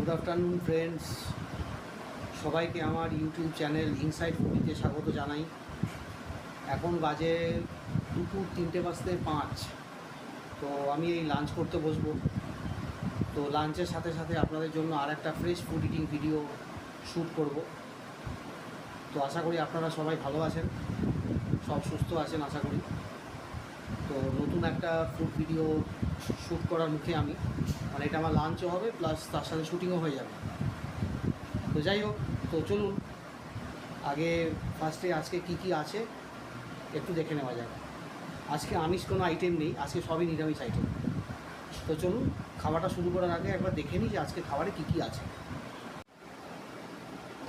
Good afternoon friends, সবাইকে আমার YouTube channel inside ফুডিতে স্বাগত জানাই। এখন বাজে দুপুর 3:05। তো আমি এই লাঞ্চ করতে বসবো। তো লাঞ্চের সাথে সাথে আপনাদের জন্য আর একটা fresh food eating video shoot করব। তো আশা করি আপনারা সবাই ভালো আছেন, সব সুস্থ আছেন আশা করি। তো নতুন একটা ফুড ভিডিও শ্যুট করার মুখে আমি, মানে এটা আমার লাঞ্চও হবে প্লাস তার সাথে শ্যুটিংও হয়ে যাবে। তো যাই হোক, তো চলুন আগে ফার্স্টে আজকে কি আছে একটু দেখে নেওয়া যাক। আজকে আমিষ কোনো আইটেম নেই, আজকে সবই নিরামিষ আইটেম। তো চলুন খাওয়াটা শুরু করার আগে একবার দেখে নিই যে আজকে খাবারে কী আছে।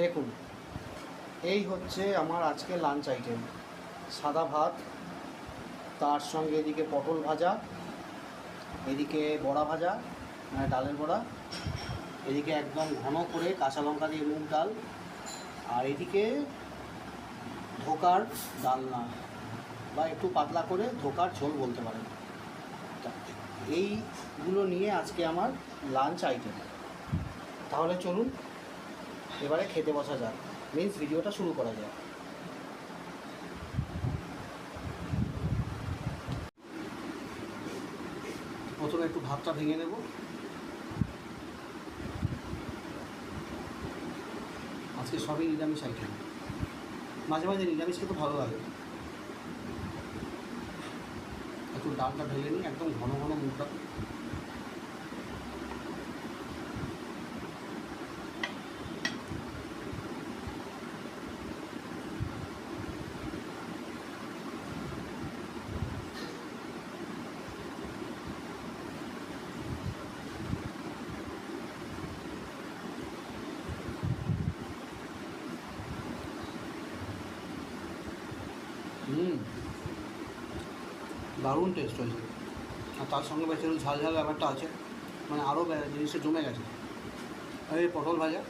দেখুন, এই হচ্ছে আমার আজকে লাঞ্চ আইটেম। সাদা ভাত, তার সঙ্গে এদিকে পটল ভাজা, এদিকে বড়া ভাজা, মানে ডালের বড়া, এদিকে একদম ঘন করে কাঁচা লঙ্কা দিয়ে মুগ ডাল, আর এদিকে ধোকার ডালনা বা একটু পাতলা করে ধোকার ঝোল বলতে পারেন। এইগুলো নিয়ে আজকে আমার লাঞ্চ আইটেম। তাহলে চলুন এবারে খেতে বসা যাক, মিন্স ভিডিওটা শুরু করা যাক। প্রথমে একটু ভাতটা ভেঙে নেব। আজকে সবই নিরামিষ আইটেম, মাঝে মাঝে নিরামিষ খেতে ভালো লাগে। একটু ডালটা ঢেলে নিই, একদম ঘন ঘন মুখটা। দারুণ টেস্ট হয়েছে। আর তার সঙ্গে বেশ একটু ঝাল ঝাল ব্যাপারটা আছে, মানে আরও জিনিসটা জমে গেছে। আর এই পটল ভাজা,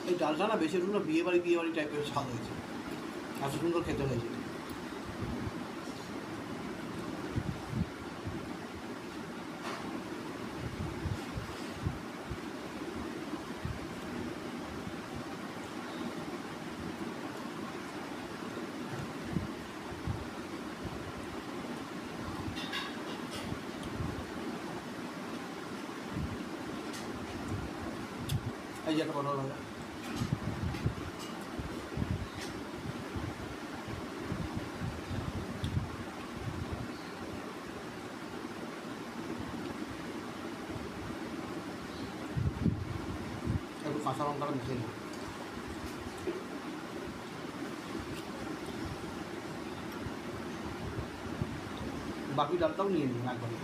এই ডালটা না বেশি সুন্দর বিয়েবাড়ি টাইপের স্বাদ হয়েছে, এত সুন্দর খেতে হয়েছে। এই যে একটা পটল ভাজা, একটু কাঁচা লঙ্কাটা মিশিয়ে নিই। বাকি ডালটাও নিয়ে নিই একবারে।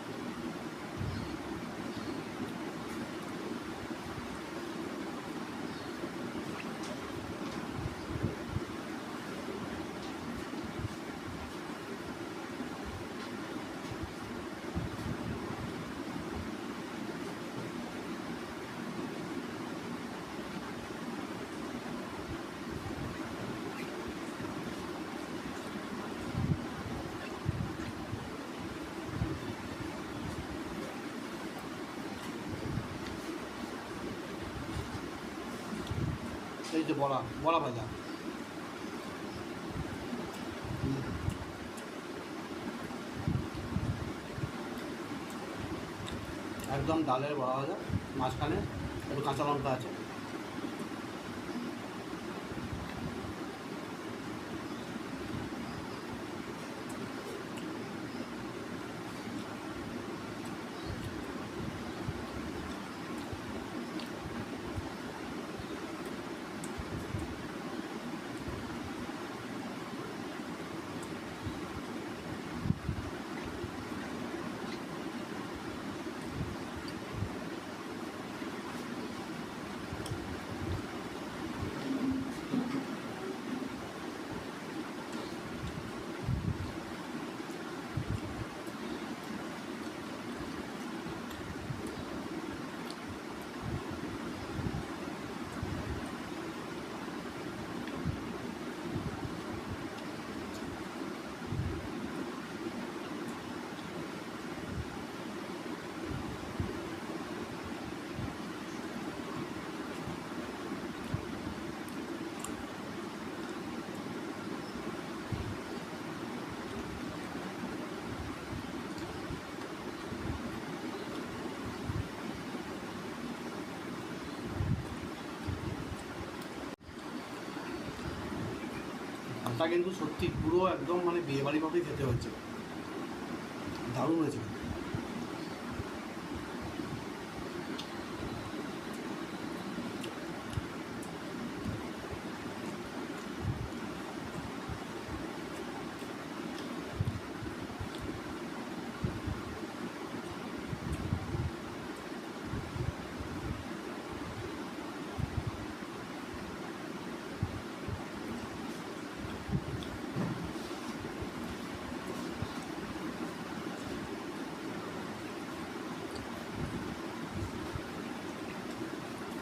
এই যে বড়া ভাজা, একদম ডালের বড়া ভাজা, মাঝখানে একটু কাঁচা লঙ্কা আছে। ঝালটা কিন্তু সত্যি পুরো একদম মানে বিয়েবাড়ি মতোই খেতে হচ্ছে, দারুণ হয়েছে।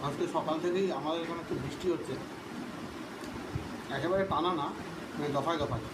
আজকে সকাল থেকেই আমাদের এখানে একটু বৃষ্টি হচ্ছে, একেবারে টানা না, মানে দফায় দফায়।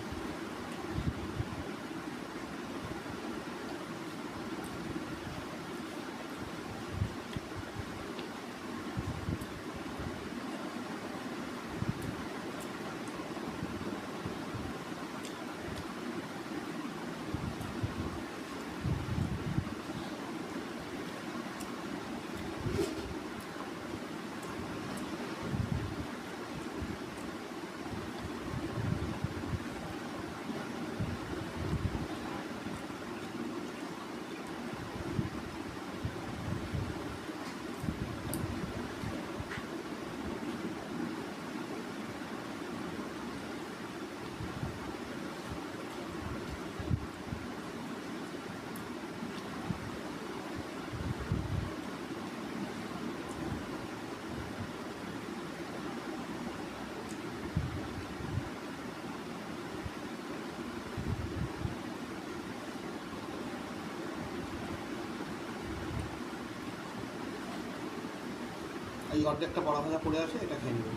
এই অর্ধেকটা বড়া ভাজা পড়ে আছে, এটা খেয়ে নেব।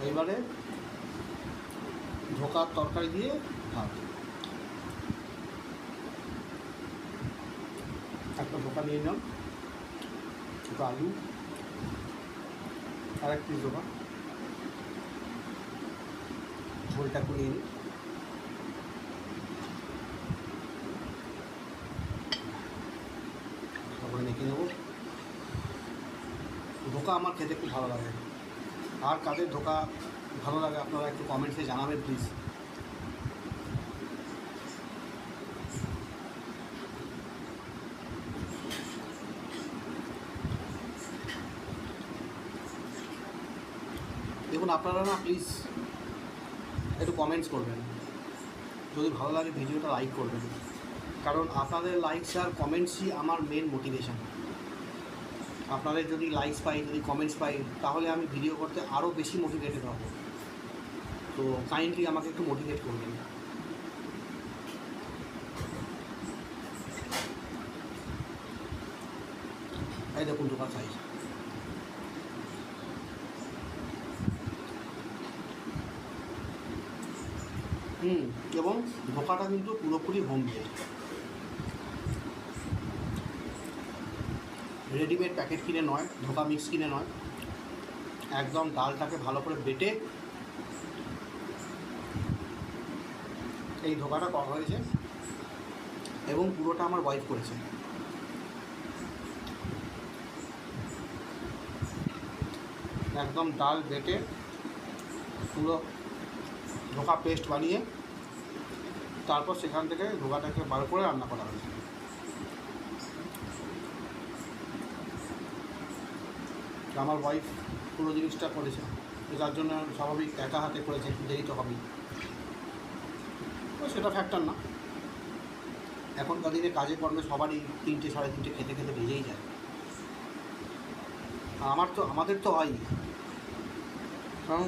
এইবারে ধোকার তরকারি দিয়ে ভাত, একটা ধোকা নিয়ে নিলাম, দুটো আলু আর এক পিস ধোকা, ঝোলটা করে নিই। তারপরে মেখে নেব। ধোকা আমার খেতে খুব ভালো লাগে, আর কাদের ধোকা ভালো লাগে আপনারা একটু কমেন্টসে জানাবেন প্লিজ। দেখুন আপনারা না প্লিজ একটু কমেন্টস করবেন, যদি ভালো লাগে ভিডিওটা লাইক করবেন, কারণ আপনাদের লাইকস আর কমেন্টসই আমার মেন মোটিভেশান। আপনাদের যদি লাইকস পাই, যদি কমেন্টস পাই, তাহলে আমি ভিডিও করতে আরও বেশি মোটিভেটেড হব। তো কাইন্ডলি আমাকে একটু মোটিভেট করবেন। এই দেখুন ধোকার সাইজ। এবং ধোকাটা কিন্তু পুরোপুরি হোমমেড, রেডিমেড প্যাকেট কিনে নয়, ধোকা মিক্স কিনে নয়, একদম ডালটাকে ভালো করে বেটে এই ধোকাটা করা হয়েছে, এবং পুরোটা আমার ওয়াইফ করেছে। একদম ডাল বেটে পুরো ধোকা পেস্ট বানিয়ে তারপর সেখান থেকে ধোকাটাকে বার করে রান্না করা হয়েছে। আমার ওয়াইফ পুরো জিনিসটা করেছে, যার জন্য স্বাভাবিক একা হাতে করেছে, একটু দেরি তো হবেই, তো সেটা ফ্যাক্টর না। এখনকার দিনে কাজে কর্মে সবারই 3টে 3:30 খেতে খেতে বেজেই যায়। আমাদের তো হয়, কারণ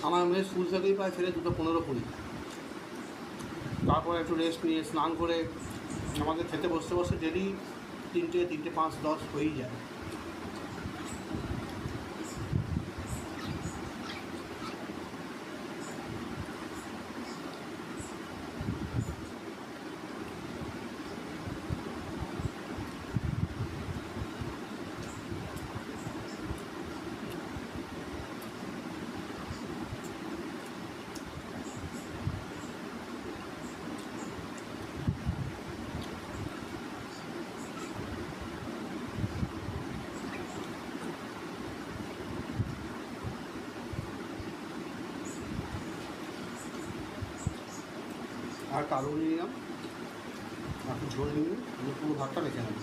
আমার মেয়ে স্কুল থেকেই প্রায় ফেরে 2:15 20, তারপর একটু রেস্ট নিয়ে স্নান করে আমাদের খেতে বসতে বসতে ডেলি 3টে 5 10 হয়েই যায়। আর একটা আলু নিয়ে নিলাম, একটু ঝোল নিয়ে নিয়ে পুরো ভাতটা রেখে নেব।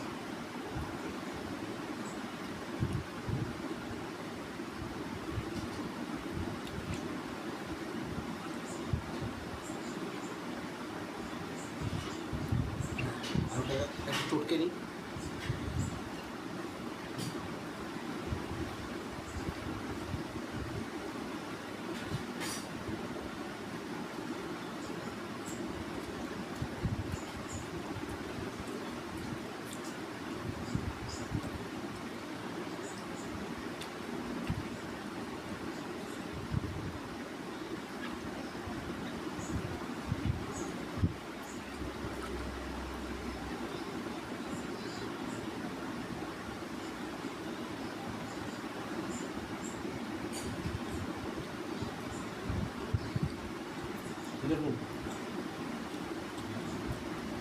আলুটা একটু চটকে নিই। দেখুন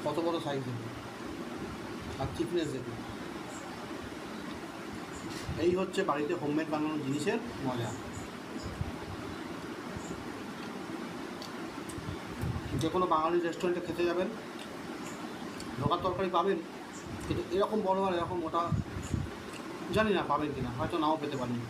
কত বড় সাইজ দেখুন, আর থিকনেস দেখুন। এই হচ্ছে বাড়িতে হোমমেড বানানো জিনিসের মজা। যে কোনো বাঙালি রেস্টুরেন্টে খেতে যাবেন, ঢোকার তরকারি পাবেন, কিন্তু এরকম বড় আর এরকম মোটা জানি না পাবেন কি না, হয়তো নাও পেতে পারেন।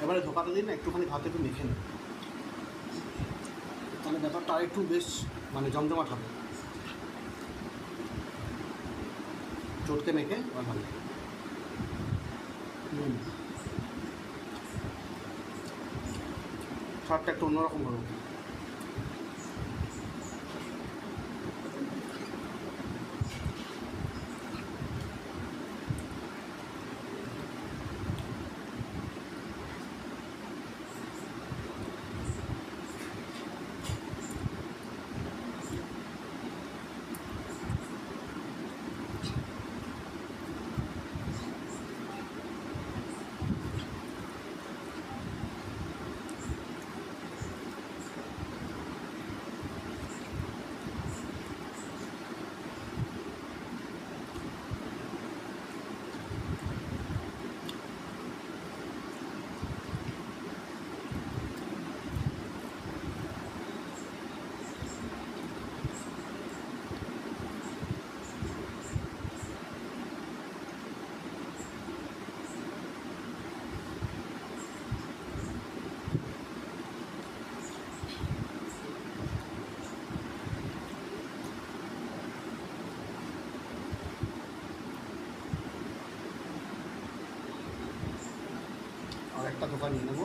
এবারে ধোকাটা দিন না, একটুখানি ভাতে একটু মেখে নিন, তাহলে ব্যাপারটা আর একটু বেশ মানে জমজমাট হবে। চটকে মেখে আর ভালো। স্বাদটা একটু অন্যরকম হবে। আর একটা দোকান নিয়ে নেবো।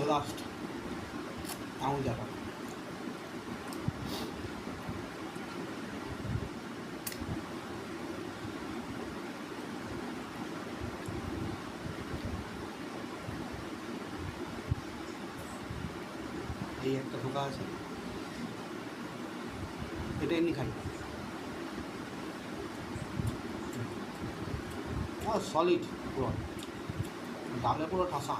লাস্ট আঙুল দেখা এই একটা ধোকা আছে, এটা এমনি খাই সলিড পুরো ডালে পুরো ঠাসা।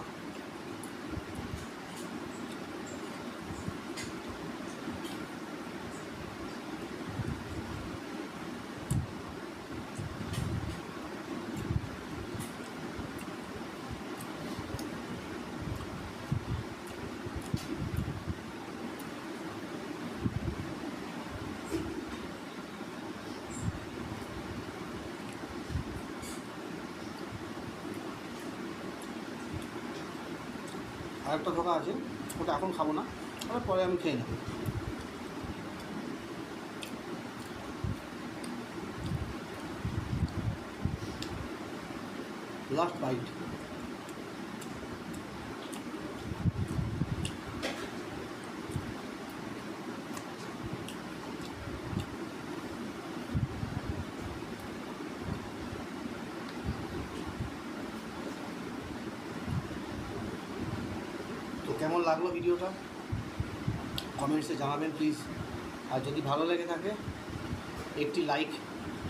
আর একটা ধোকা আছে, ওটা এখন খাবো না, ওটা পরে আমি খেয়ে নেব। Last bite. তো কেমন লাগলো ভিডিওটা কমেন্টসে জানাবেন প্লিজ। আর যদি ভালো লেগে থাকে একটি লাইক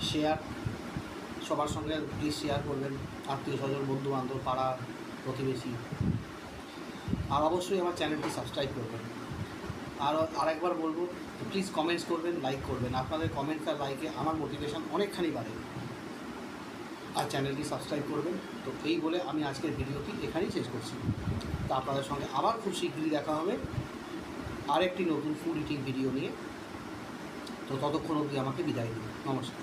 শেয়ার সবার সঙ্গে প্লিজ শেয়ার করবেন, আত্মীয় স্বজন বন্ধু বান্ধব পাড়া প্রতিবেশী। আর অবশ্যই আমার চ্যানেলটি সাবস্ক্রাইব করবেন। আর আরেকবার বলবো প্লিজ কমেন্টস করবেন, লাইক করবেন। আপনাদের কমেন্টস আর লাইকে আমার মোটিভেশন অনেকখানি বাড়ে। আর চ্যানেলটি সাবস্ক্রাইব করবেন। তো এই বলে আমি আজকের ভিডিওটি এখানেই শেষ করছি। তো আপনাদের সঙ্গে আবার খুব শীঘ্রই দেখা হবে আরেকটি নতুন ফুড ইটিং ভিডিও নিয়ে। তো ততক্ষণ অবধি আমাকে বিদায় দিন। নমস্কার।